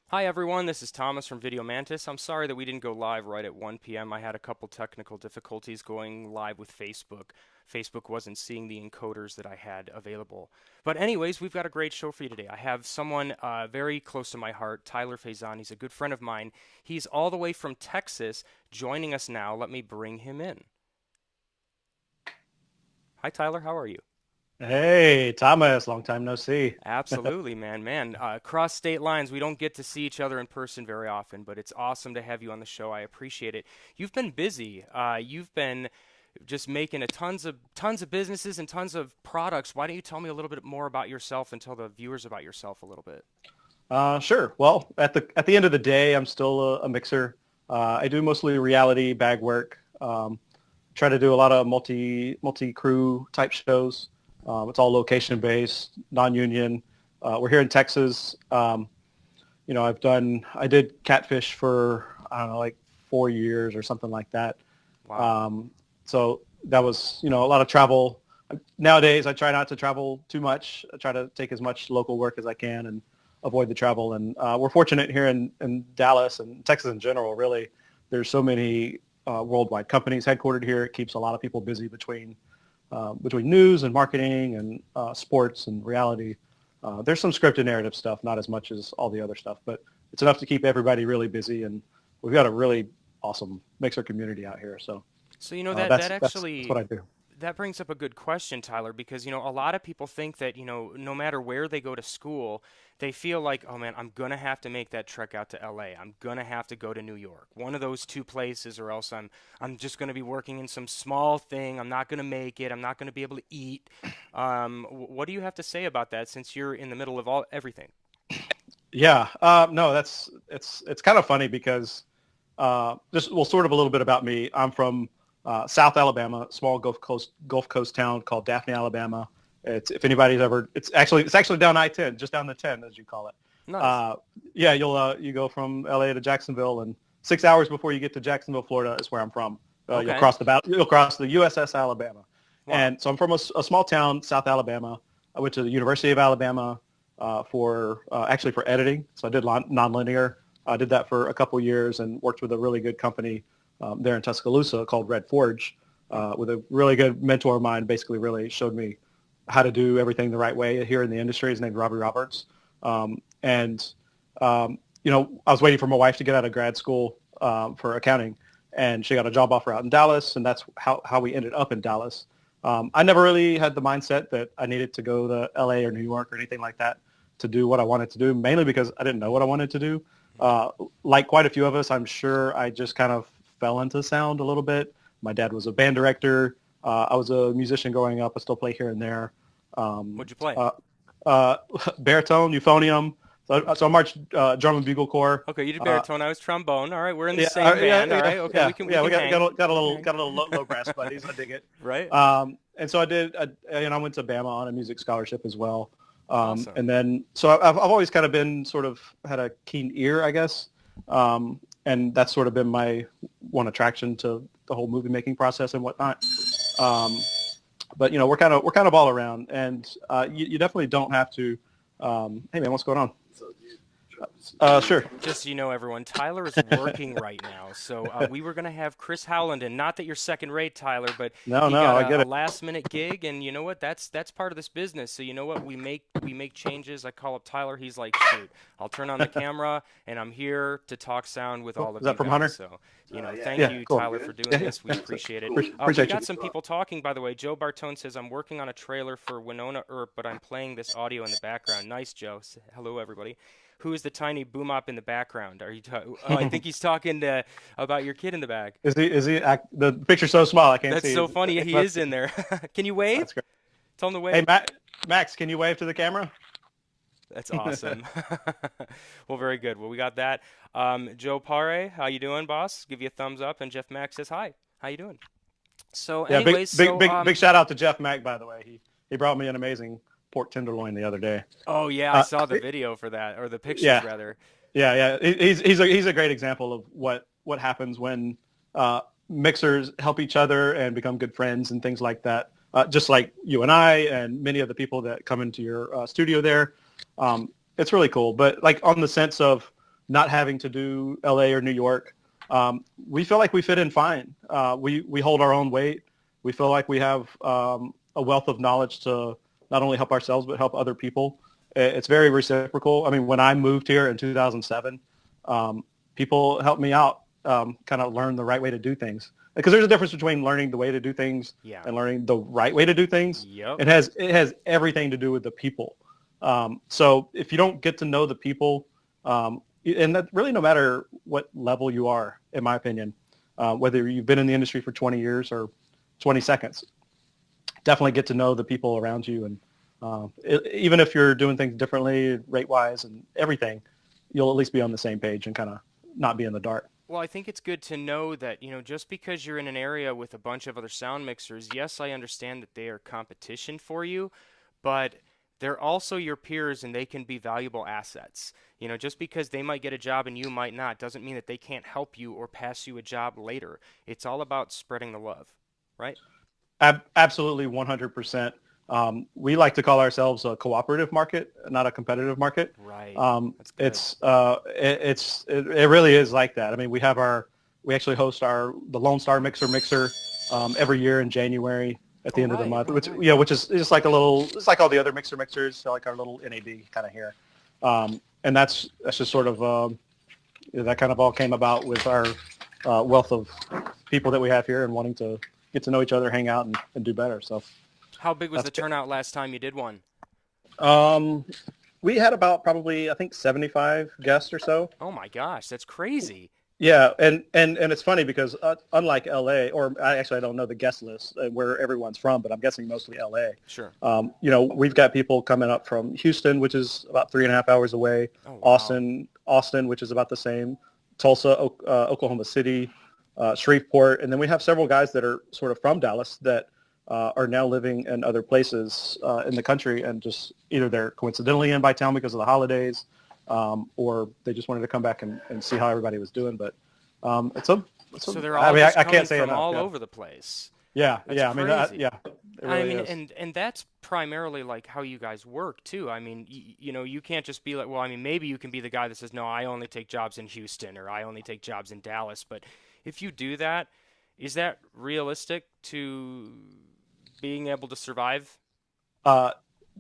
Hi everyone, this is Thomas from Video Mantis. I'm sorry that we didn't go live right at 1 p.m. I had a couple technical difficulties going live with Facebook. Facebook wasn't seeing the encoders that I had available. But anyways, we've got a great show for you today. I have someone very close to my heart, Tyler Faison. He's a good friend of mine. He's all the way from Texas joining us now. Let me bring him in. Hi Tyler, how are you? Hey, Thomas, long time no see. Absolutely, man. Across state lines, we don't get to see each other in person very often, but it's awesome to have you on the show. I appreciate it. You've been busy. You've been just making tons of businesses and tons of products. Why don't you tell me a little bit more about yourself and tell the viewers about yourself a little bit? Sure. Well, at the end of the day, I'm still a mixer. I do mostly reality bag work. Try to do a lot of multi crew type shows. It's all location based, non-union. We're here in Texas. I did catfish for, I don't know, like 4 years or something like that. Wow. So that was, a lot of travel. Nowadays, I try not to travel too much. I try to take as much local work as I can and avoid the travel. And we're fortunate here in Dallas and Texas in general, really. There's so many worldwide companies headquartered here. It keeps a lot of people busy between news and marketing and sports and reality. There's some scripted narrative stuff, not as much as all the other stuff, but it's enough to keep everybody really busy. And we've got a really awesome mixer community out here. So you know That's what I do. that brings up a good question, Tyler, because a lot of people think that no matter where they go to school, they feel like, oh man, I'm gonna have to make that trek out to LA. I'm gonna have to go to New York. One of those two places, or else I'm just gonna be working in some small thing. I'm not gonna make it. I'm not gonna be able to eat. What do you have to say about that, since you're in the middle of everything? Yeah, no, it's kind of funny because sort of a little bit about me. I'm from South Alabama, small Gulf Coast town called Daphne, Alabama. If anybody's ever, it's actually down I-10, just down the 10 as you call it. Nice. Yeah, you go from LA to Jacksonville, and 6 hours before you get to Jacksonville, Florida, is where I'm from. Okay. You'll cross the USS Alabama, Wow. and so I'm from a small town, South Alabama. I went to the University of Alabama for editing, so I did nonlinear. I did that for a couple years and worked with a really good company there in Tuscaloosa called Red Forge, with a really good mentor of mine. Basically, really showed me how to do everything the right way here in the industry. His name's Robbie Roberts, and I was waiting for my wife to get out of grad school for accounting, and she got a job offer out in Dallas, and that's how we ended up in Dallas. I never really had the mindset that I needed to go to LA or New York or anything like that to do what I wanted to do, mainly because I didn't know what I wanted to do. Like quite a few of us, I'm sure I just kind of fell into sound a little bit. My dad was a band director. I was a musician growing up. I still play here and there. What'd you play? Baritone, euphonium. So I marched drum and bugle corps. Okay, you did baritone. I was trombone. All right, we're in the Yeah, same band. yeah, All right, okay, yeah, we can yeah. We got hang. got a little Okay. low brass buddies. I dig it. Right? And so I did. I went to Bama on a music scholarship as well. Awesome. And then so I've always kind of been sort of had a keen ear, I guess. And that's sort of been my one attraction to the whole movie making process and whatnot. But we're kind of all around, and you definitely don't have to. Hey man, what's going on? Sure. Just so you know, everyone, Tyler is working right now. So we were going to have Chris Howland, and not that you're second rate, Tyler, but No, he no, got I get a it. last minute gig, and you know what? That's part of this business. So you know what? We make changes. I call up Tyler. He's like, shoot, I'll turn on the camera, and I'm here to talk sound with all of Is that you from guys. Hunter? So thank Yeah, you, cool. Tyler, for doing Yeah, this. We yeah. appreciate it. We Appreciate got you. some people talking, by the way. Joe Bartone says, I'm working on a trailer for Winona Earp, but I'm playing this audio in the background. Nice, Joe. Hello, everybody. Who is the tiny boom op in the background? Are you? I think he's talking about your kid in the back. The picture's so small I can't That's see. so funny. He is in there. Can you wave? That's great. Tell him to Hey, wave. Max, can you wave to the camera? That's awesome. Well, very good. Well, we got that. Joe Pare, how you doing, boss? Give you a thumbs up. And Jeff Mack says hi. How you doing? So, Yeah, anyways, big shout out to Jeff Mack, by the way. He brought me an amazing pork tenderloin the other day. Oh yeah, I saw the video for that, or the pictures Yeah. rather. Yeah. He's a great example of what happens when mixers help each other and become good friends and things like that. Just like you and I and many of the people that come into your studio there. It's really cool. But like on the sense of not having to do LA or New York, we feel like we fit in fine. We hold our own weight. We feel like we have a wealth of knowledge to not only help ourselves but help other people. It's very reciprocal. I mean, when I moved here in 2007, people helped me out, kind of learn the right way to do things. Because there's a difference between learning the way to do things Yeah. and learning the right way to do things. Yep. It has everything to do with the people. So if you don't get to know the people, and that really no matter what level you are, in my opinion, whether you've been in the industry for 20 years or 20 seconds, definitely get to know the people around you. And even if you're doing things differently, rate-wise and everything, you'll at least be on the same page and kind of not be in the dark. Well, I think it's good to know that, just because you're in an area with a bunch of other sound mixers, yes, I understand that they are competition for you, but they're also your peers and they can be valuable assets. Just because they might get a job and you might not doesn't mean that they can't help you or pass you a job later. It's all about spreading the love, right? Absolutely, 100%. We like to call ourselves a cooperative market, not a competitive market. Right. That's good. It really is like that. I mean, we actually host the Lone Star Mixer every year in January at the Oh, end of the right, month, right, which right. yeah, which is just like it's like all the other mixers, so like our little NAB kind of here, and that's just sort of that kind of all came about with our wealth of people that we have here and wanting to get to know each other, hang out, and do better. So How big was that's the turnout last time you did one? um, we had about probably I think 75 guests or so. Oh my gosh, that's crazy. Yeah, and it's funny because unlike LA, or I don't know the guest list where everyone's from, but I'm guessing mostly LA. Sure. We've got people coming up from Houston, which is about 3.5 hours away, Oh, wow. Austin, which is about the same, Tulsa, Oklahoma City, Shreveport, and then we have several guys that are sort of from Dallas that are now living in other places in the country, and just either they're coincidentally in by town because of the holidays, or they just wanted to come back and see how everybody was doing. But So they're I all mean, just I coming can't say from enough. all Yeah, over the place. yeah, That's yeah. I mean, crazy. yeah, it I really mean, is. and that's primarily like how you guys work too. I mean, you can't just be like, well, I mean, maybe you can be the guy that says, no, I only take jobs in Houston or I only take jobs in Dallas. But if you do that, is that realistic to being able to survive? Uh,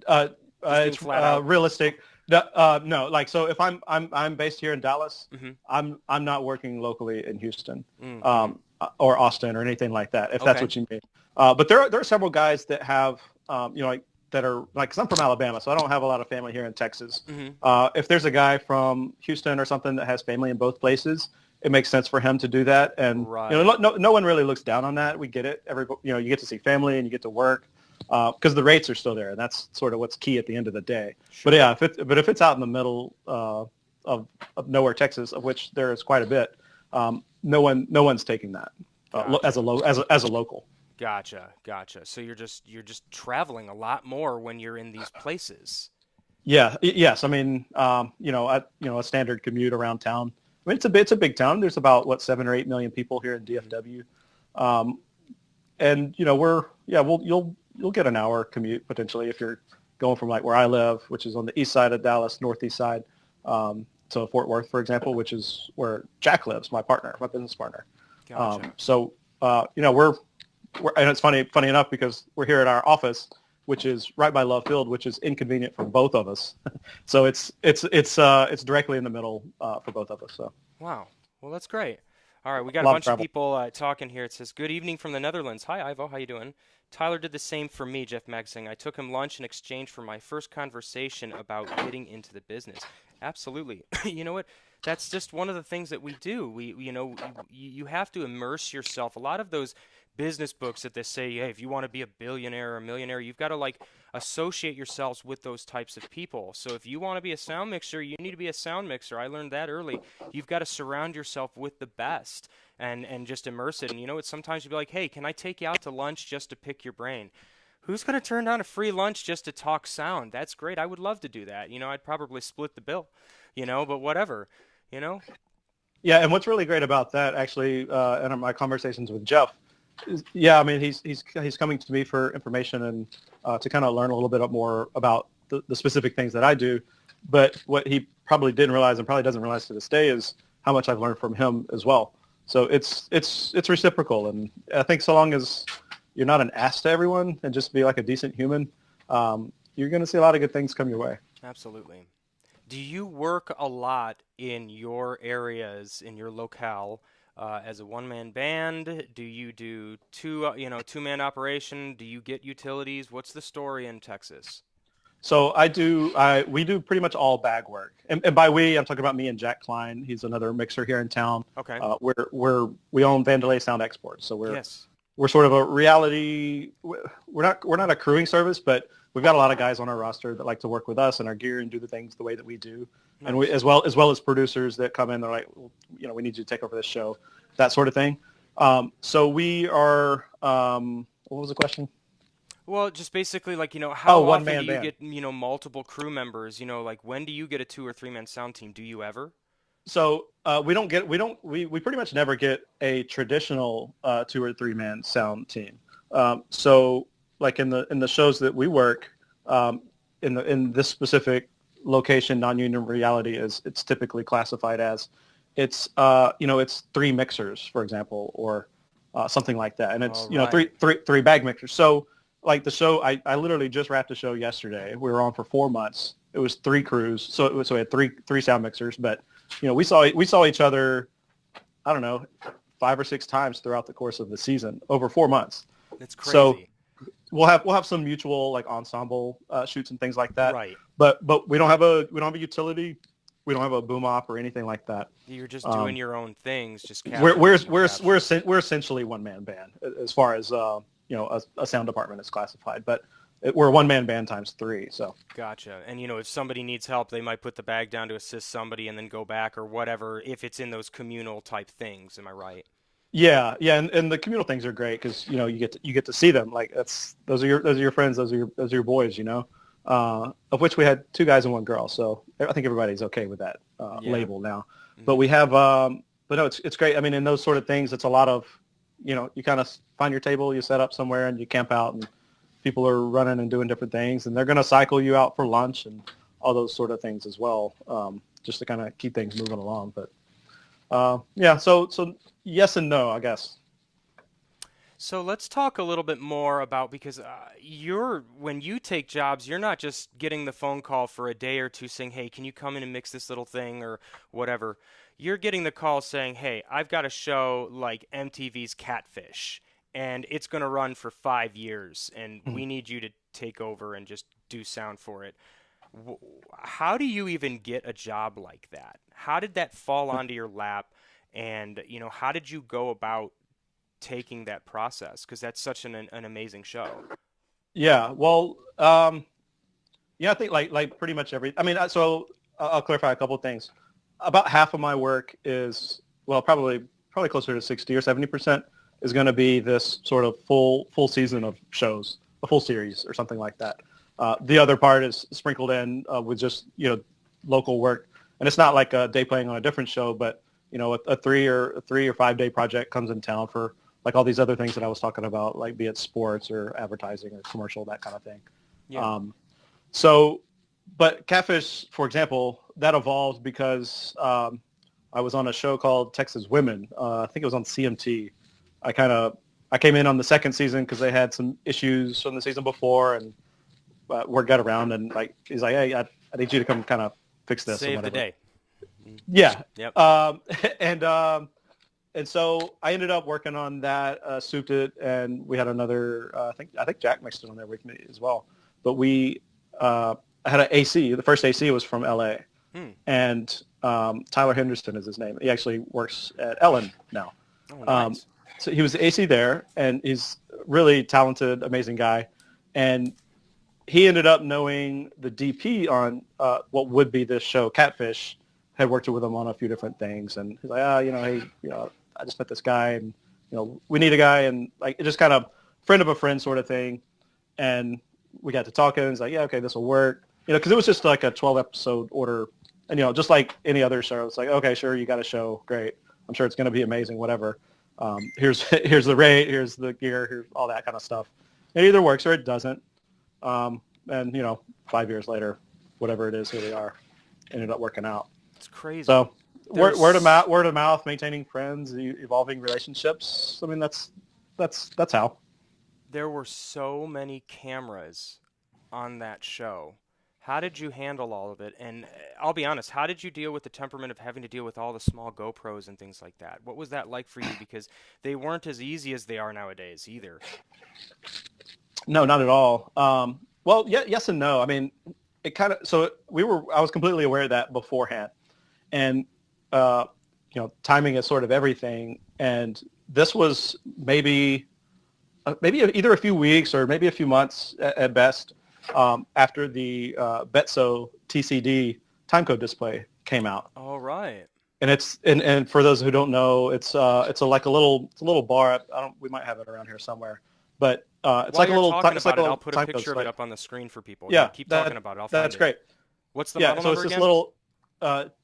uh, Just being it's flat out. realistic. No, like so if I'm based here in Dallas, Mm-hmm. I'm not working locally in Houston, Mm-hmm. or Austin or anything like that, if that's Okay. what you mean. But there are several guys that have like that are like, 'cause I'm from Alabama, so I don't have a lot of family here in Texas. Mm-hmm. If there's a guy from Houston or something that has family in both places, it makes sense for him to do that. And Right. no one really looks down on that. We get it. You get to see family and you get to work because the rates are still there, and that's sort of what's key at the end of the day. But Sure. yeah, if it's out in the middle of nowhere, Texas, of which there is quite a bit, no one's taking that Gotcha. as a local. Gotcha. Gotcha. So you're just traveling a lot more when you're in these places. Yeah, yes. I mean, a standard commute around town. I mean, it's a big town. There's about 7 or 8 million people here in Mm-hmm. DFW, um, and you'll get an hour commute potentially if you're going from like where I live, which is on the east side of Dallas, northeast side, to Fort Worth, for example, which is where Jack lives, my business partner. Gotcha. So we're and it's funny enough because we're here at our office, which is right by Love Field, which is inconvenient for both of us. So it's directly in the middle for both of us. So Wow. Well, that's great. All right, we got a a lot of bunch of travel. people talking here. It says, "Good evening from the Netherlands. Hi, Ivo. How you doing?" Tyler did the same for me, Jeff Magsing. I took him lunch in exchange for my first conversation about getting into the business. Absolutely. You know what? That's just one of the things that we do. You have to immerse yourself. A lot of those business books that they say, hey, if you want to be a billionaire or a millionaire, you've got to like associate yourselves with those types of people. So if you want to be a sound mixer, you need to be a sound mixer. I learned that early. You've got to surround yourself with the best and just immerse it. And you know what? Sometimes you'll be like, hey, can I take you out to lunch just to pick your brain? Who's going to turn down a free lunch just to talk sound? That's great. I would love to do that. I'd probably split the bill, but whatever, you know? Yeah, and what's really great about that, actually, in my conversations with Jeff, is, yeah, I mean, he's coming to me for information and to kind of learn a little bit more about the specific things that I do. But what he probably didn't realize and probably doesn't realize to this day is how much I've learned from him as well. So it's reciprocal, and I think so long as you're not an ass to everyone and just be like a decent human, you're going to see a lot of good things come your way. Absolutely. Do you work a lot in your areas, in your locale, as a one-man band? Do you do two-man operation? Do you get utilities? What's the story in Texas? So we do pretty much all bag work. And by we, I'm talking about me and Jack Klein. He's another mixer here in town. Okay. We own Vandelay Sound Exports. So Yes. we're sort of a reality. We're not a crewing service, but we've got a lot of guys on our roster that like to work with us and our gear and do the things the way that we do. And we, Nice. as well as producers that come in, they're like, well, we need you to take over this show, that sort of thing. So we are, what was the question? Well, just basically like, Oh, how one often do man you band. get, multiple crew members? Like when do you get a two or three-man sound team? Do you ever? So we pretty much never get a traditional 2 or 3 man sound team. So like in the shows that we work, in this specific location, non-union reality is it's typically classified as it's 3 mixers, for example, or something like that, and it's All right. three bag mixers. So like the show, I literally just wrapped a show yesterday. We were on for 4 months. It was 3 crews, so we had three sound mixers, but we saw each other, I don't know, 5 or 6 times throughout the course of the season over 4 months. It's So crazy. we'll have some mutual like ensemble shoots and things like that, Right. but we don't have a utility, we don't have a boom op or anything like that. You're just doing Um, your own things, just we're capturing we're what you we're we're, capture. we're essentially one man band as far as a sound department is classified, but we're a one man band times 3. So Gotcha. And if somebody needs help, they might put the bag down to assist somebody and then go back or whatever, if it's in those communal type things. Am I right? yeah, and the communal things are great because you get to see them. Like those are your friends, those are your boys. Of which we had 2 guys and 1 girl. So I think everybody's okay with that Yeah. label now. But Hmm. we have, but no, it's great. I mean, in those sort of things, it's a lot of, you kind of find your table, you set up somewhere, and you camp out, and people are running and doing different things, and they're going to cycle you out for lunch and all those sort of things as well, just to kind of keep things moving along. But yeah, so yes and no, I guess. So let's talk a little bit more about because when you take jobs, you're not just getting the phone call for a day or two saying, "Hey, can you come in and mix this little thing or whatever." You're getting the call saying, "Hey, I've got a show like MTV's Catfish, and it's going to run for 5 years, and we need you to take over and just do sound for it." W- How do you even get a job like that? How did that fall onto your lap? And, how did you go about taking that process? Because that's such an amazing show. Yeah, well, yeah, I think like pretty much every. I mean, so I'll clarify a couple of things. About half of my work is, well, probably closer to 60 or 70% is going to be this sort of full season of shows, a full series or something like that. The other part is sprinkled in with just local work, and it's not like a day playing on a different show, but a 3 or 5 day project comes in town for like all these other things that I was talking about, like be it sports or advertising or commercial, that kind of thing. Yeah. Um, so, but Catfish, for example, that evolved because I was on a show called Texas Women. I think it was on CMT. I came in on the second season because they had some issues from the season before, and word got around, and like he's like, hey, I need you to come kind of fix this or Save the whatever. day. Mm. Yeah, Yep. um, and um, and so I ended up working on that, souped it, and we had another. I think Jack mixed it on there with me as well. But I had an AC. The first AC was from LA, Hmm. and Tyler Henderson is his name. He actually works at Ellen now. Oh, Um, nice. so he was the AC there, and he's really talented, amazing guy. And he ended up knowing the DP on what would be this show, Catfish. Had worked with him on a few different things, and he's like, hey, I just met this guy, and we need a guy, and like it just kind of friend of a friend sort of thing. And we got to talking, and he's like, yeah, okay, this will work, because it was just like a 12 episode order And, just like any other show, it's like, okay, sure, you got a show. Great. I'm sure it's going to be amazing, whatever. Here's the rate, here's the gear, here's all that kind of stuff. It either works or it doesn't. And, 5 years later, whatever it is, here we are. Ended up working out. It's crazy. So word of mouth, maintaining friends, evolving relationships. I mean, that's how. There were so many cameras on that show. How did you handle all of it? And I'll be honest, how did you deal with the temperament of having to deal with all the small GoPros and things like that? What was that like for you? Because they weren't as easy as they are nowadays either. No, not at all. Well, yeah, yes and no. I mean, it kind of, so I was completely aware of that beforehand. And, timing is sort of everything. And this was maybe either a few weeks or maybe a few months at best after the Betso TCD timecode display came out. All right. And and for those who don't know, it's like a little bar. We might have it around here somewhere, but it's While like a you're little. talking It's like about a it, little I'll put a timecode picture of it display. up on the screen for people. Yeah, Keep talking about it. I'll find that's it. great. What's the Yeah, model so number it's this again? little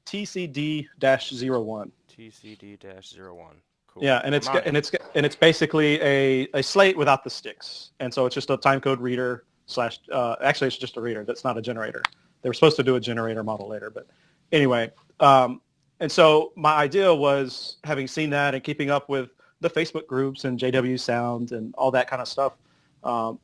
TCD-01. TCD-01. Cool. Yeah, and it's basically a slate without the sticks, and so it's just a timecode reader slash. Actually, it's just a reader. That's not a generator. They were supposed to do a generator model later, but anyway. And so my idea was, having seen that and keeping up with the Facebook groups and JW Sound and all that kind of stuff,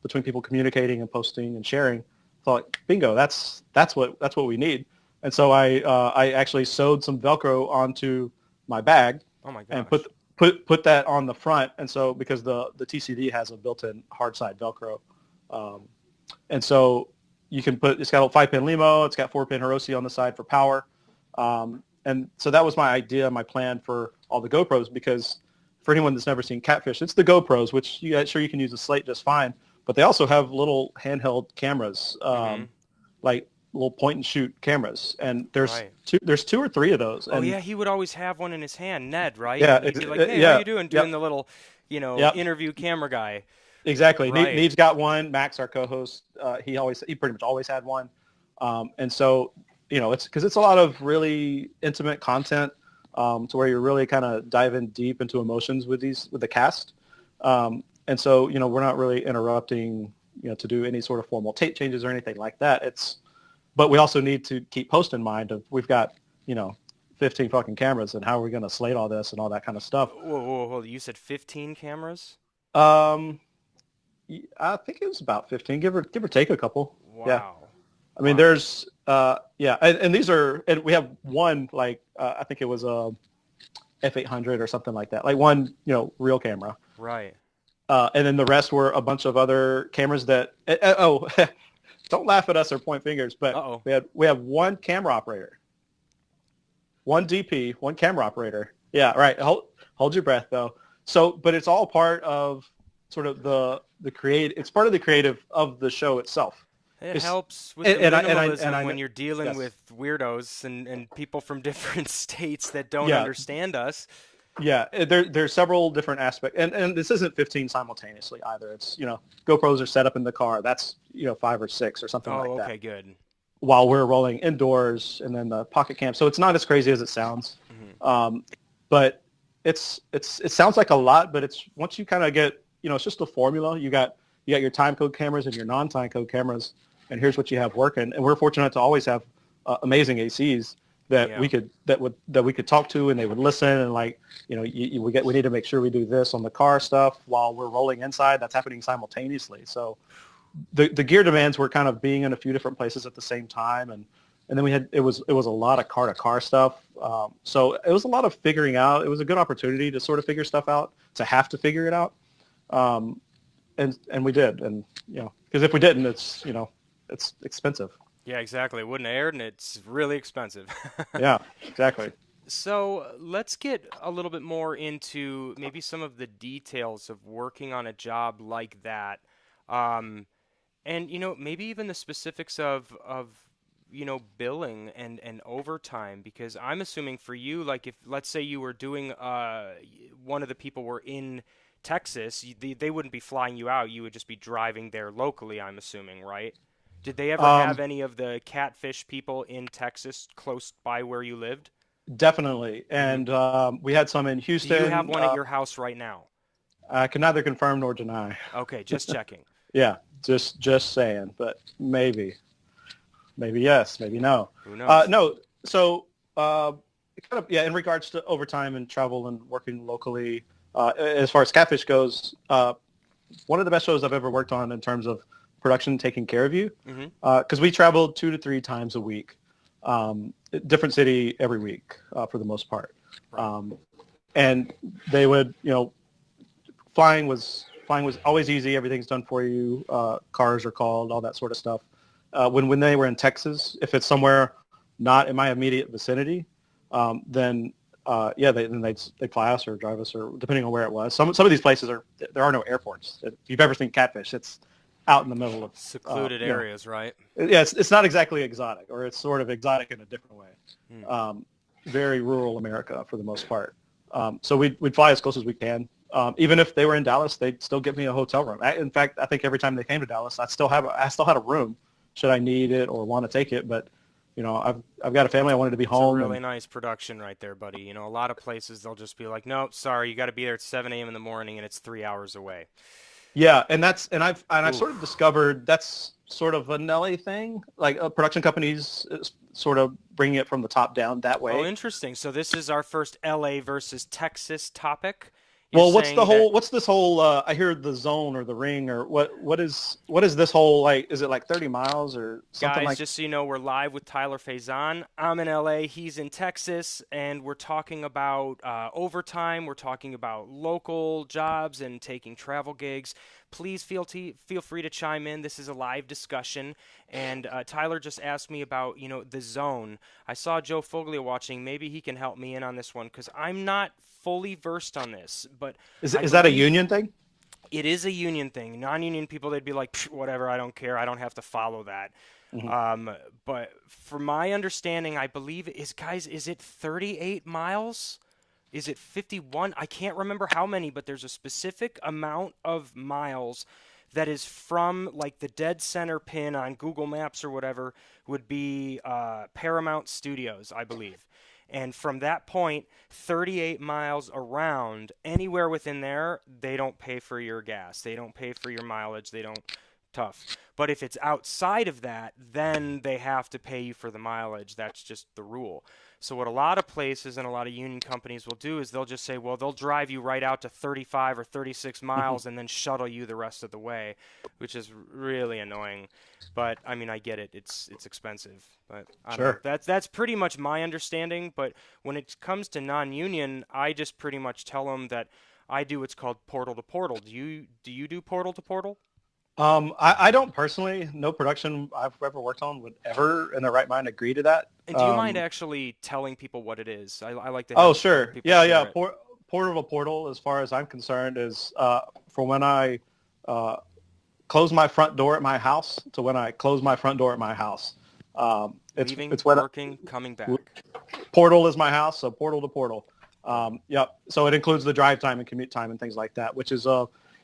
between people communicating and posting and sharing, thought, bingo, that's what we need. And so I actually sewed some Velcro onto my bag Oh my gosh. and put that on the front. And so, because the TCD has a built-in hard side Velcro, and so you can it's got a 5-pin LEMO, it's got 4-pin Hiroshi on the side for power, and so that was my idea, my plan for all the GoPros. Because for anyone that's never seen Catfish, it's the GoPros, which you can use a slate just fine, but they also have little handheld cameras, like little point and shoot cameras, and Right. there's two or three of those. Oh And yeah, he would always have one in his hand, Ned, right? yeah, And he'd be like, "Hey, how yeah, you doing?" Doing yep, the little, yep. interview camera guy. Exactly. Right. Neve's got one. Max, our co-host, he pretty much always had one. And so, it's because it's a lot of really intimate content, to where you're really kind of diving deep into emotions with the cast. And so, we're not really interrupting, to do any sort of formal tape changes or anything like that. But we also need to keep post in mind of, we've got, 15 fucking cameras, and how are we going to slate all this and all that kind of stuff. Whoa. You said 15 cameras? Um, I think it was about 15, give or take a couple. Yeah. Wow. I mean, Wow. there's, and these are, and we have one, like, I think it was a F800 or something like that, like one, real camera. Right. And then the rest were a bunch of other cameras that, don't laugh at us or point fingers, but Uh-oh. we have one camera operator, one DP, one camera operator. Yeah, right. Hold your breath though. So, but it's all part of sort of the create. It's part of the creative of the show itself. It helps with and the I- and I- minimalism and I- when you're dealing yes. with weirdos and people from different states that don't Yeah. understand us. Yeah, there's several different aspects, and this isn't 15 simultaneously either. It's, GoPros are set up in the car. That's 5 or 6 or something like Oh, that. okay, good. While we're rolling indoors, and then the pocket cam. So it's not as crazy as it sounds, but it sounds like a lot. But it's, once you kind of get, it's just a formula. You got your time code cameras and your non-time code cameras, and here's what you have working. And we're fortunate to always have amazing ACs that we could talk to, and they would listen, and like, we need to make sure we do this on the car stuff while we're rolling inside. That's happening simultaneously. So the gear demands were kind of being in a few different places at the same time, and then it was a lot of car to car stuff. So it was a lot of figuring out. It was a good opportunity to sort of figure stuff out, to have to figure it out, and we did. And because if we didn't, it's expensive. Yeah, exactly. It wouldn't have aired, and it's really expensive. Yeah, exactly. So let's get a little bit more into maybe some of the details of working on a job like that. And maybe even the specifics of billing and overtime, because I'm assuming for you, like, if let's say you were doing one of the people were in Texas, they wouldn't be flying you out, you would just be driving there locally, I'm assuming, right? Did they ever have Um, any of the catfish people in Texas close by where you lived? Definitely. Hmm. And we had some in Do you have Houston. one at your house right now? I can neither confirm nor deny. Okay, just checking. Yeah, just saying, but maybe yes, maybe no. Who knows? No, so uh, kind of yeah. In regards to overtime and travel and working locally, as far as Catfish goes, one of the best shows I've ever worked on in terms of production taking care of you, Hmm. because we traveled 2 to 3 times a week, different city every week for the most part, Right. and they would flying was always easy. Everything's done for you. Cars are called, all that sort of stuff. When they were in Texas, if it's somewhere not in my immediate vicinity, then yeah, they'd fly us or drive us, or depending on where it was. Some of these places there are no airports. If you've ever seen Catfish, it's out in the middle of Secluded areas, right? yeah, it's not exactly exotic, or it's sort of exotic in a different way. Hmm. Very rural America for the most part. So we'd fly as close as we can. Even if they were in Dallas, they'd still give me a hotel room. In fact, I think every time they came to Dallas, I still had a room should I need it or want to take it. But I've got a family. I wanted to be It's a home, really and nice production right there, buddy. You know, a lot of places they'll just be like, "Nope, sorry, you got to be there at 7 a.m. in the morning, and it's 3 hours away." yeah, and I've sort of Oof. discovered that's sort of a Nelly thing. Like production companies sort of bringing it from the top down that Oh, way. interesting. So this is our first LA versus Texas topic. You're Well, saying that what's this whole I hear the zone or the ring, or what is this whole, like, is it like 30 miles or something guys, like? just so you know, we're live with Tyler Faison. I'm in LA, he's in Texas, and we're talking about overtime. We're talking about local jobs and taking travel gigs. Please feel free to chime in. This is a live discussion. And Tyler just asked me about, the zone. I saw Joe Foglia watching. Maybe he can help me in on this one because I'm not fully versed on this, but I Is that a believe union thing? it is a union thing. Non-union people, they'd be like, whatever, I don't care. I don't have to follow that. Hmm. But from my understanding, I believe is it 38 miles? Is it 51? I can't remember how many, but there's a specific amount of miles that is from like the dead center pin on Google Maps or whatever would be Paramount Studios, I believe. And from that point, 38 miles around, anywhere within there, they don't pay for your gas. They don't pay for your mileage. They don't. Tough. But if it's outside of that, then they have to pay you for the mileage. That's just the rule. So what a lot of places and a lot of union companies will do is they'll just say, well, they'll drive you right out to 35 or 36 Hmm. miles and then shuttle you the rest of the way, which is really annoying. But I mean, I get it. It's expensive, but I don't know. Sure. That's pretty much my understanding. But when it comes to non-union, I just pretty much tell them that I do what's called portal to portal. Do you do portal to portal? I don't personally. No production I've ever worked on would ever, in their right mind, agree to that. And do you mind actually telling people what it is? I like to Oh, have other sure. people Yeah, yeah. share it. Portal to portal, as far as I'm concerned, is for when I uh, close my front door at my house to when I close my front door at my house. Leaving, It's when working, coming back. portal is my house, so portal to portal. Yep. So it includes the drive time and commute time and things like that, which is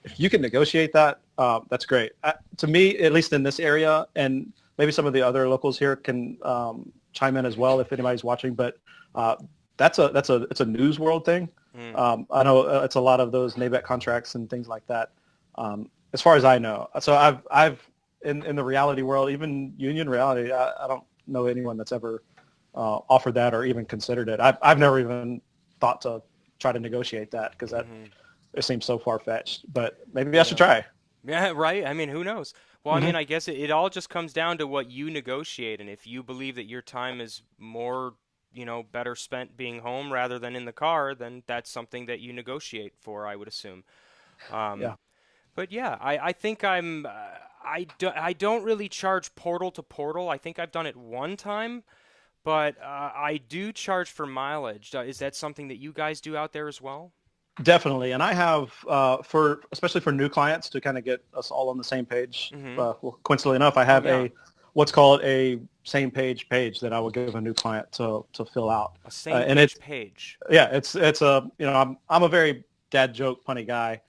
if you can negotiate that, that's great. To me, at least in this area, and maybe some of the other locals here can chime in as well if anybody's watching. But it's a news world thing. Mm, I know it's a lot of those NABEC contracts and things like that. As far as I know, so I've in the reality world, even union reality, I don't know anyone that's ever offered that or even considered it. I've never even thought to try to negotiate that because that hmm. it seems so far fetched. But maybe I should Yeah. try. Yeah, right. I mean, who knows? Well, I Hmm. mean, I guess it all just comes down to what you negotiate, and if you believe that your time is more, better spent being home rather than in the car, then that's something that you negotiate for, I would assume. Um, Yeah, But yeah, I think I don't really charge portal to portal. I think I've done it one time, but I do charge for mileage. Is that something that you guys do out there as well? definitely. And I have for especially for new clients to kind of get us all on the same page. Mm-hmm. Well, coincidentally enough, I Oh have yeah, a what's called a same page that I will give a new client to fill out. a same And it page page. yeah, it's a I'm a very dad joke punny guy.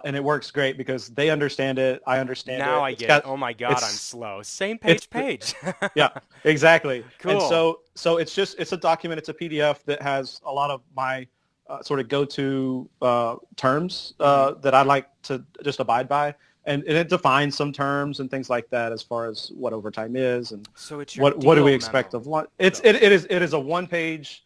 and it works great because they understand it. I understand Now it. I It's get it. got Oh my God, I'm it's slow. Same it's page. yeah, exactly. And Cool. so it's a document. It's a PDF that has a lot of my sort of go-to terms Hmm. that I like to just abide by, and it defines some terms and things like that as far as what overtime is and So it's your what do we deal expect memo. of lunch. So It is a one-page,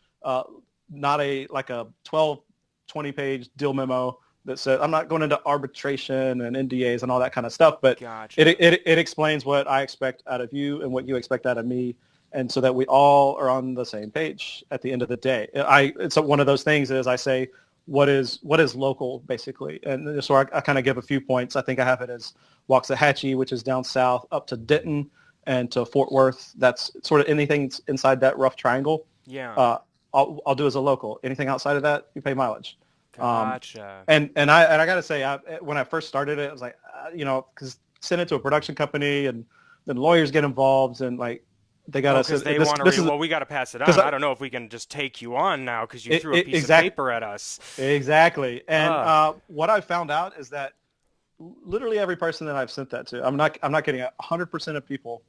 not a like a 12, 20-page deal memo that says I'm not going into arbitration and NDAs and all that kind of stuff, but gotcha. it explains what I expect out of you and what you expect out of me, and so that we all are on the same page at the end of the day. It's one of those things is I say what is local basically, and so I kind of give a few points. I think I have it as Waxahachie, which is down south, up to Denton and to Fort Worth. That's sort of anything inside that rough triangle. Yeah. Uh, I'll do as a local. Anything outside of that, you pay mileage. Um, Gotcha. and I got to say, when I first started it, I was like, because send it to a production company, and then lawyers get involved, and like they got Oh, to because send they this. want to This is well, we got to pass it because on. I don't know if we can just take you on now because you threw a piece of exact paper at us. exactly. And Uh, what I found out is that literally every person that I've sent that to, I'm not kidding. 100% of people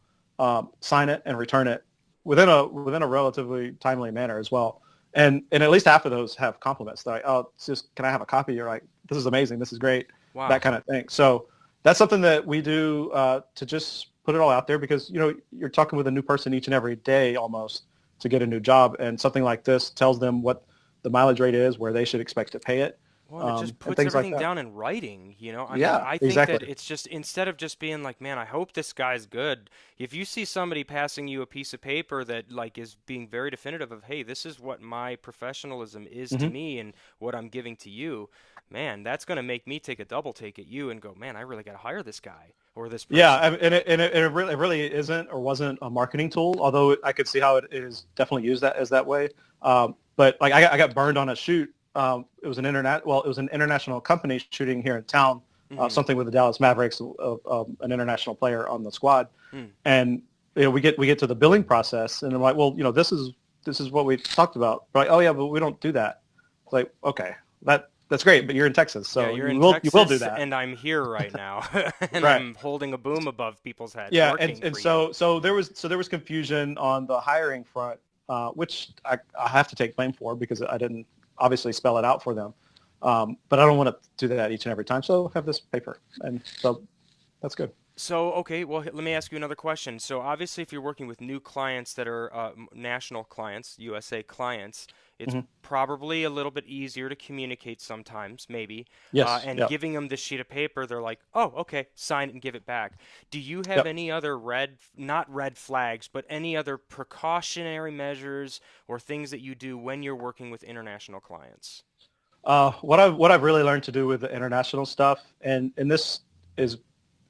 sign it and return it within a relatively timely manner as well. And at least half of those have compliments. They're like, oh, it's just can I have a copy? You're like, this is amazing. This is great. That wow. kind of thing. So that's something that we do to just put it all out there because you're talking with a new person each and every day almost to get a new job, and something like this tells them what the mileage rate is, where they should expect to pay it, Well, and it just and puts things like everything that. down in writing, you know? I mean, Yeah, I think that exactly. it's just instead of just being like, man, I hope this guy's good. If you see somebody passing you a piece of paper that like is being very definitive of, hey, this is what my professionalism is to Hmm. me and what I'm giving to you, man, that's going to make me take a double take at you and go, man, I really got to hire this guy or this Yeah, person. it really isn't or wasn't a marketing tool, although I could see how it is definitely used that as that way. But like I got burned on a shoot. It was an international company shooting here in town, Mm-hmm. something with the Dallas Mavericks, an international player on the squad, Hmm. and we get to the billing process, and I'm like, well, this is what we talked about. We're like, oh yeah, but we don't do that. It's like, okay, that's great, but you're in Texas, Yeah, so you're in you will do Texas that, and I'm here right now and right? I'm holding a boom above people's heads Yeah, working and for you. so there was confusion on the hiring front, which I have to take blame for because I didn't obviously spell it out for them. But I don't want to do that each and every time. So have this paper, and so that's good. So, okay, well, let me ask you another question. So, obviously, if you're working with new clients that are national clients, USA clients, it's Hmm. probably a little bit easier to communicate sometimes, maybe. Yes. And Yep. giving them this sheet of paper, they're like, oh, okay, sign it and give it back. Do you have Yep. any other not red flags, but any other precautionary measures or things that you do when you're working with international clients? What I've really learned to do with the international stuff, and this is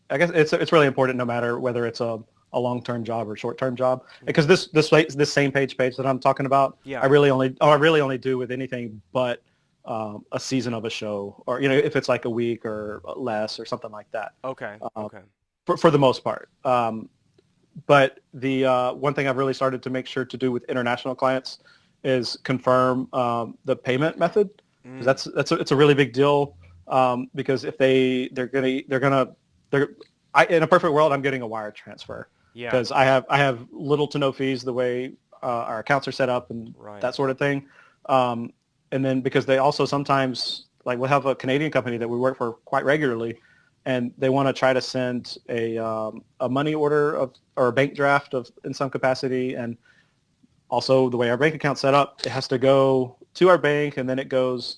I guess it's really important no matter whether it's a long-term job or short-term job Hmm. because this same page that I'm talking about Yeah. I really only do with anything but a season of a show or if it's like a week or less or something like that Okay. uh, Okay. for the most part. But the one thing I've really started to make sure to do with international clients is confirm the payment method because Mm. it's a really big deal because if they're gonna they're in a perfect world I'm getting a wire transfer Yeah. because I have little to no fees the way our accounts are set up and Right. that sort of thing. Um, and then because they also sometimes like we'll have a Canadian company that we work for quite regularly and they want to try to send a money order or a bank draft of in some capacity. And also the way our bank account's set up, it has to go to our bank and then it goes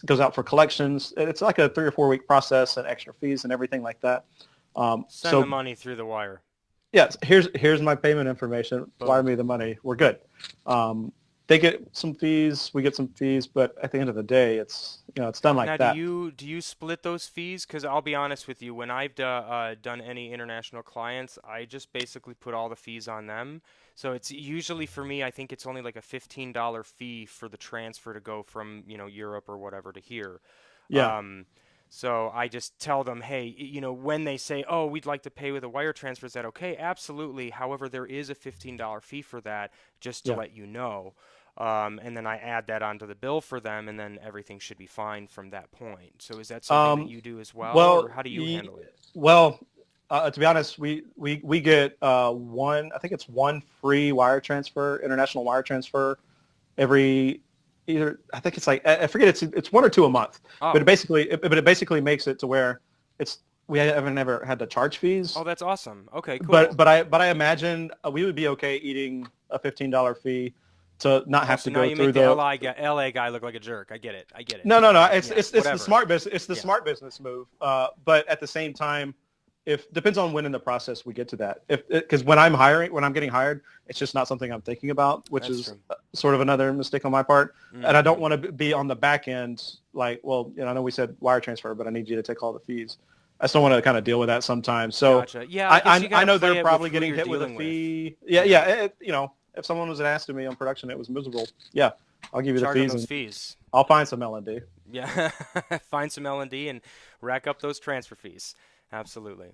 out for collections. It's like a 3 or 4 week process and extra fees and everything like that. Send the So money through the wire. yes, here's my payment information. Wire Boom. me the money. We're good. Um, they get some fees, we get some fees, but at the end of the day, it's done like Now, that. do you split those fees? Because I'll be honest with you, when I've done any international clients, I just basically put all the fees on them. So it's usually for me, I think it's only like a $15 fee for the transfer to go from, Europe or whatever to here. Yeah. Um, so I just tell them, hey, when they say, oh, we'd like to pay with a wire transfer, is that okay? Absolutely. However, there is a $15 fee for that, just to Yeah. let you know. and then I add that onto the bill for them, and then everything should be fine from that point. So is that something that Um, you do as well, or well, how do you handle it? well, to be honest, we get one. I think it's one free wire transfer, international wire transfer every either. I think it's like I forget. It's one or two a month, but Oh, it basically makes it to where it's we haven't ever had to charge fees. oh, that's awesome. Okay, But cool. I imagine we would be okay eating a $15 fee to not Oh, have so to now go you make through the the. LA guy look like a jerk. I get it. I get it. No, no, no. Yeah, It's the whatever. smart business. It's the Yeah. smart business move. But at the same time, if depends on when in the process we get to that. If because when I'm getting hired, it's just not something I'm thinking about, which That's is true. sort of another mistake on my part. And I don't Hmm. want to be on the back end like, well, I know we said wire transfer, but I need you to take all the fees. I still want to kind of deal with that sometimes. So Gotcha. Yeah, I guess you got I to know they're play it with probably who getting you're hit with a dealing with. fee. Yeah, Yeah. yeah. If someone was asking me on production, it was miserable. Yeah, I'll give you the Charge them fees those and fees. I'll find some L&D. Yeah. Find some L&D and rack up those transfer fees. Absolutely.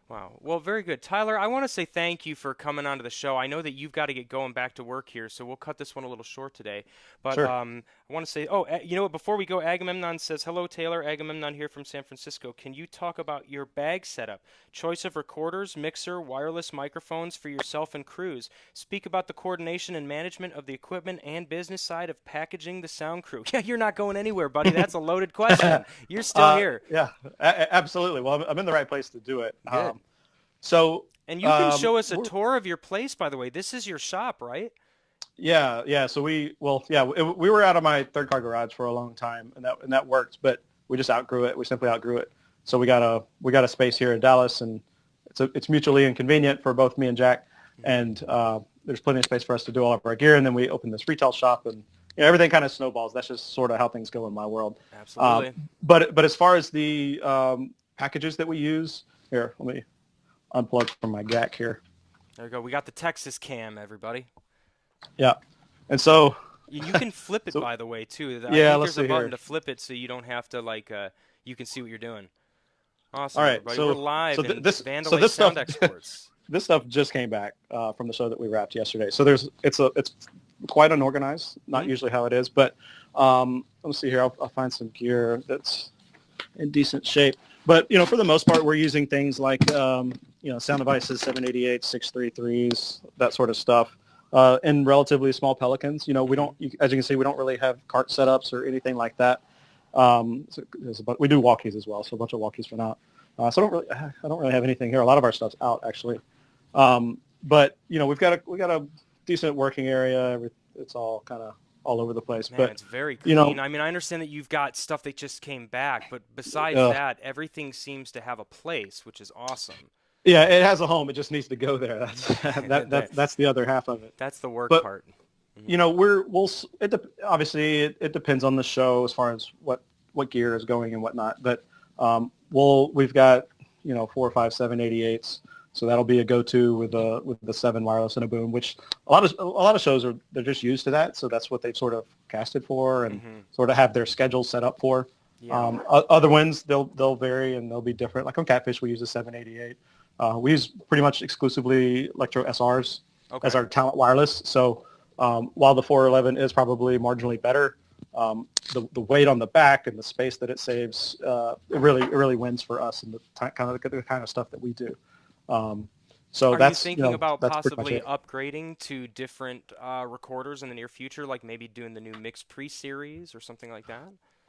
Wow. Well, very good. Tyler, I want to say thank you for coming onto the show. I know that you've got to get going back to work here, so we'll cut this one a little short today. But Sure. I want to say, oh, you know what? Before we go, Agamemnon says, hello, Taylor. Agamemnon here from San Francisco. Can you talk about your bag setup? Choice of recorders, mixer, wireless microphones for yourself and crews. Speak about the coordination and management of the equipment and business side of packaging the sound crew. Yeah, you're not going anywhere, buddy. That's a loaded question. You're still here. Yeah, absolutely. Well, I'm in the right place to do it. Good. So, And you can show us a we're, tour of your place, by the way. This is your shop, right? yeah, yeah. So we were out of my third car garage for a long time, and that worked, but we just outgrew it. We simply outgrew it. So we got a space here in Dallas, and it's mutually inconvenient for both me and Jack, Hmm. and there's plenty of space for us to do all of our gear. And then we opened this retail shop, and everything kind of snowballs. That's just sort of how things go in my world. Um, Absolutely. but as far as the packages that we use, here, let me unplug from my Jack here. There we go. We got the Texas cam, everybody. Yeah, and so You can flip it, so by the way, too. I yeah, think let's there's a see button here. to flip it so you don't have to, like, you can see what you're doing. All Awesome, right, everybody. We're live in so Vandalay this stuff Sound Exports. this stuff just came back from the show that we wrapped yesterday. So it's quite unorganized, not Hmm. usually how it is, but let me see here. I'll find some gear that's in decent shape. But for the most part, we're using things like sound devices, 788, 633s, that sort of stuff, and relatively small Pelicans. We Hmm. don't, as you can see, we don't really have cart setups or anything like that. We do walkies as well, so a bunch of walkies for now. So I don't really have anything here. A lot of our stuff's out actually, but we got a decent working area. It's all kind of all over the place. Man, But it's very you know, clean. I mean, I understand that you've got stuff that just came back, but besides uh, that, everything sees to have a place, which is awesome. yeah, it has a home. It just needs to go there. That's That, that's the other half of it. that's the work But part. Mhm. obviously it depends on the show as far as what gear is going and whatnot. But we've got 4, 5, 7 88s, so that'll be a go-to with the 7 wireless and a boom, which a lot of shows they're just used to that, so that's what they've sort of casted for and Hmm. sort of have their schedule set up for. Yeah. Other ones they'll vary and they'll be different. Like on Catfish, we use a 788. We use pretty much exclusively Electro SRs Okay. as our talent wireless. So while the 411 is probably marginally better, the weight on the back and the space that it saves, it really wins for us and the kind of stuff that we do. So Are you that's thinking about that's pretty much possibly it. upgrading to different recorders in the near future, like maybe doing the new Mix Pre series or something like that?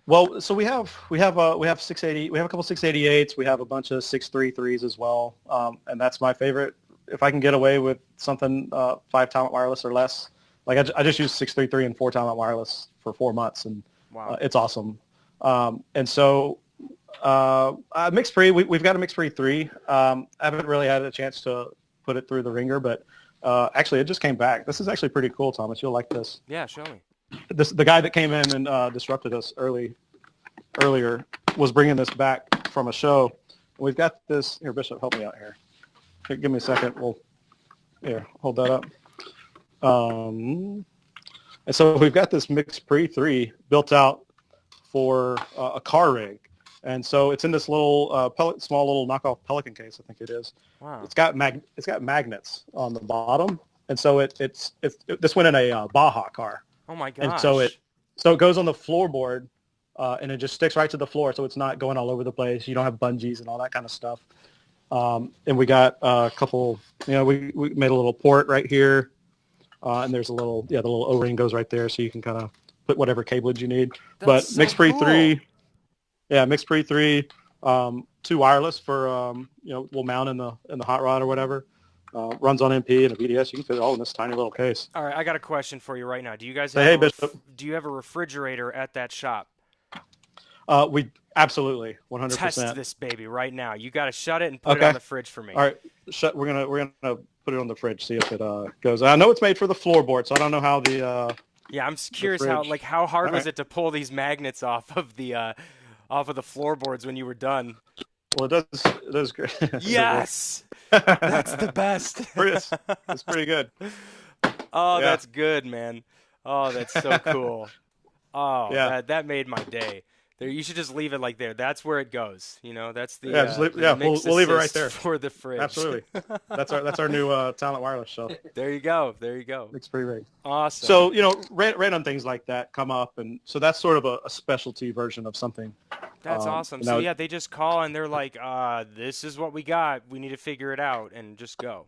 Well, so we have 680, we have a couple 688s, we have a bunch of 633s as well, and that's my favorite. If I can get away with something 5 talent wireless or less, like I just used 633 and 4 talent wireless for 4 months, and Wow. it's awesome. And so Mix Pre, we've got a Mix Pre 3. I haven't really had a chance to put it through the ringer, but actually it just came back. This is actually pretty cool, Thomas. You'll like this. Yeah, show me. The guy that came in and disrupted us earlier was bringing this back from a show. We've got this here. Bishop, help me out here. Give me a second. Here, hold that up. And so we've got this Mix Pre 3 built out for a car rig, and so it's in this little small little knockoff Pelican case, I think it is. Wow. It's got magnets on the bottom, and so this went in a Baja car. Oh my And so gosh. it goes on the floorboard, and it just sticks right to the floor, so it's not going all over the place. You don't have bungees and all that kind of stuff. And we got a couple. We made a little port right here, and there's a little the little O-ring goes right there, so you can kind of put whatever cablage you need. That's But so mixed pre cool. three, yeah, mixed pre three, two wireless for we'll mount in the hot rod or whatever. Runs on MP and a VDS. You can fit it all in this tiny little case. All right, I got a question for you right now. Say hey, Bishop. Do you have a refrigerator at that shop? We absolutely Test 100%. this baby right now. You got to shut it and put it on Okay. the fridge for me. All right. We're gonna put it on the fridge. See if it goes. I know it's made for the floorboard, so I don't know how Yeah, I'm the curious fridge. how hard All was right. it to pull these magnets off of the floorboards when you were done? Well, it does great. Does it work? Yes. That's the best. It's pretty good. Oh, Yeah. that's good, man. Oh, that's so cool. Oh, Yeah. that made my day. There, you should just leave it like there. That's where it goes. That's the Yeah. Just leave. the Yeah. mix We'll leave it right assist there. for the fridge. Absolutely. That's our new talent wireless show. There you go. There you go. It's pretty big. Awesome. So random things like that come up, and so that's sort of a specialty version of something. That's awesome. So Now, yeah, they just call and they're like, this is what we got. We need to figure it out and just go.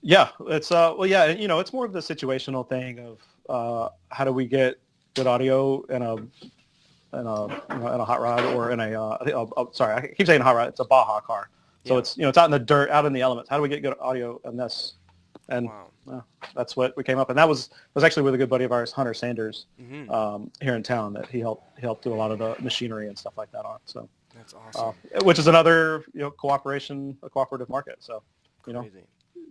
yeah, it's well, yeah, it's more of the situational thing of how do we get good audio in a hot rod or in sorry, I keep saying hot rod. It's a Baja car, so Yeah. it's out in the dirt, out in the elements. How do we get good audio in this? And Wow. that's what we came up, and that was actually with a good buddy of ours, Hunter Sanders, Hmm. here in town. That he helped do a lot of the machinery and stuff like that on. So, That's awesome. which is another a cooperative market. So, Crazy.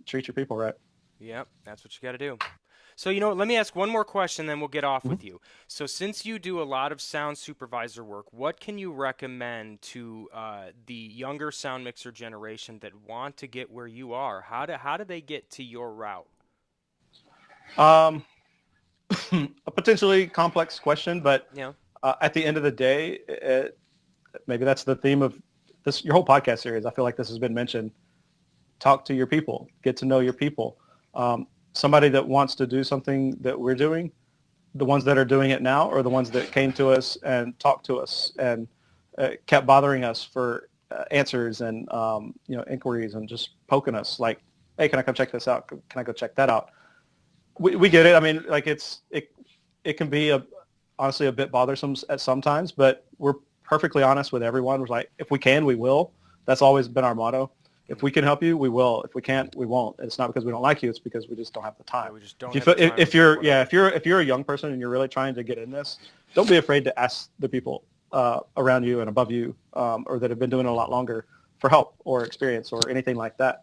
treat your people right. Yep, that's what you got to do. So, let me ask one more question, then we'll get off with you. So, since you do a lot of sound supervisor work, what can you recommend to the younger sound mixer generation that want to get where you are? How do they get to your route? Um, a potentially complex question, but Yeah. at the end of the day, maybe that's the theme of your whole podcast series. I feel like this has been mentioned. Talk to your people, get to know your people. Somebody that wants to do something that we're doing, the ones that are doing it now or the ones that came to us and talked to us and kept bothering us for answers and inquiries and just poking us like, hey, can I come check this out? Can I go check that out? We get it. I mean, like it can be honestly a bit bothersome at sometimes, but we're perfectly honest with everyone. We're like, if we can, we will. That's always been our motto. If we can help you, we will. If we can't, we won't. It's not because we don't like you. It's because we just don't have the Yeah, time. we just don't If have the time if or you're whatever. if you're a young person and you're really trying to get in this, don't be afraid to ask the people around you and above you, or that have been doing it a lot longer for help or experience or anything like that.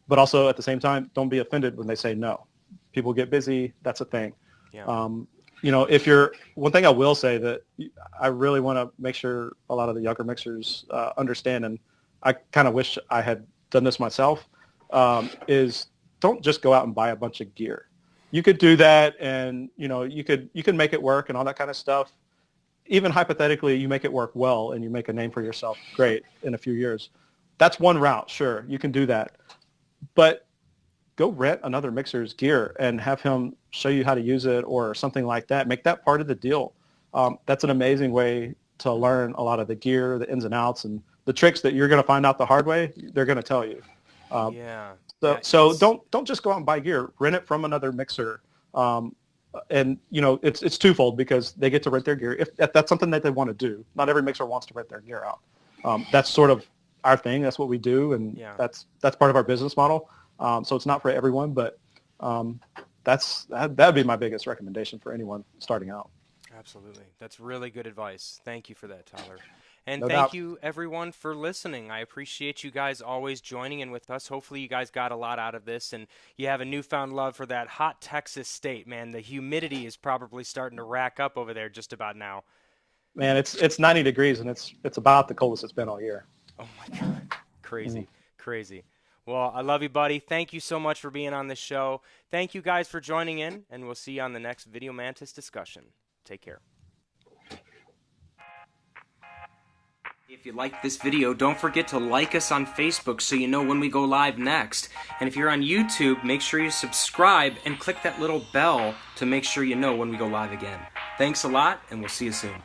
But also at the same time, don't be offended when they say no. People get busy. That's a thing. Yeah. If you're one thing I will say that I really want to make sure a lot of the younger mixers understand, and I kind of wish I had done this myself, is don't just go out and buy a bunch of gear. You could do that, and you can make it work and all that kind of stuff. Even hypothetically, you make it work well and you make a name for yourself. Great in a few years. That's one route. Sure, you can do that, but go rent another mixer's gear and have him show you how to use it or something like that. Make that part of the deal. That's an amazing way to learn a lot of the gear, the ins and outs, and the tricks that you're going to find out the hard way. They're going to tell you. Yeah. So, Yeah. so don't just go out and buy gear. Rent it from another mixer. And it's twofold because they get to rent their gear if that's something that they want to do. Not every mixer wants to rent their gear out. That's sort of our thing. That's what we do, and Yeah. that's part of our business model. So it's not for everyone, but that'd be my biggest recommendation for anyone starting out. Absolutely. That's really good advice. Thank you for that, Tyler. And No thank doubt. you, everyone, for listening. I appreciate you guys always joining in with us. Hopefully, you guys got a lot out of this, and you have a newfound love for that hot Texas state, man. The humidity is probably starting to rack up over there just about now. Man, it's 90 degrees, and it's about the coldest it's been all year. Oh, my God. Mhm. Crazy. Crazy. Well, I love you, buddy. Thank you so much for being on this show. Thank you guys for joining in, and we'll see you on the next Video Mantis discussion. Take care. If you liked this video, don't forget to like us on Facebook so you know when we go live next. And if you're on YouTube, make sure you subscribe and click that little bell to make sure you know when we go live again. Thanks a lot, and we'll see you soon.